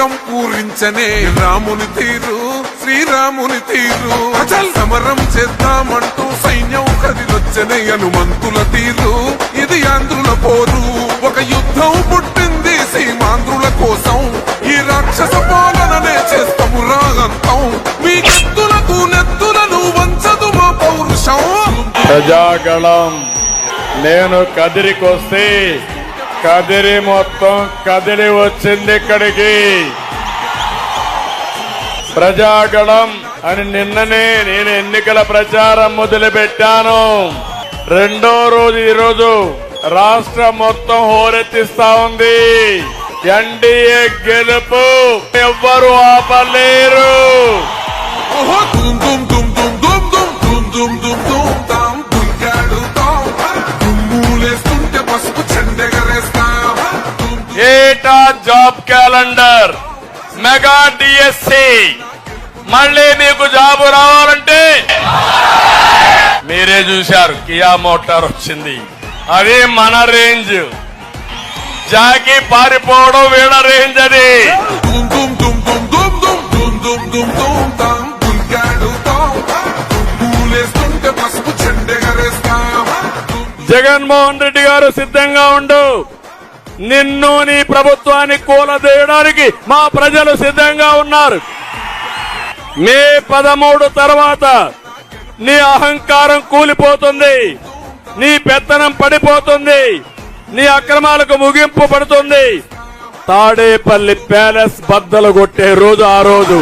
కోరికం పూరించనే రాముని తీరు శ్రీరాముని తీరు అచల్ సమరం చేద్దామంటూ సైన్యం కదిలొచ్చనే హనుమంతుల తీరు ఇది ఆంధ్రుల పోరు ఒక యుద్ధం పుట్టింది సీమాంధ్రుల కోసం ఈ రాక్షస పాలననే చేస్తాము రాగంతం మీ కత్తులకు నెత్తులను వంచదు మా పౌరుషం ప్రజాగళం నేను కదిరికొస్తే కదిరి మొత్తం కదిలి వచ్చింది ఇక్కడికి ప్రజాగళం అని నిన్ననే నేను ఎన్నికల ప్రచారం మొదలుపెట్టాను రెండో రోజు ఈరోజు రాష్ట్రం మొత్తం హోరెత్తిస్తా ఉంది ఎన్డీఏ గెలుపు ఎవ్వరు ఆపలేరు ఏటా జాబ్ క్యాలెండర్ మెగా డిఎస్సి మళ్ళీ మీకు జాబు రావాలంటే మీరే చూశారు కియా మోటార్ వచ్చింది అది మన రేంజ్ జాకి పారిపోవడం వీళ్ళ రేంజ్ అది జగన్మోహన్ రెడ్డి గారు సిద్ధంగా ఉండు నిన్ను నీ ప్రభుత్వాన్ని కూలదేయడానికి మా ప్రజలు సిద్ధంగా ఉన్నారు మే 13 తర్వాత నీ అహంకారం కూలిపోతుంది నీ పెత్తనం పడిపోతుంది నీ అక్రమాలకు ముగింపు పడుతుంది తాడేపల్లి ప్యాలెస్ బద్దలు కొట్టే రోజు ఆ రోజు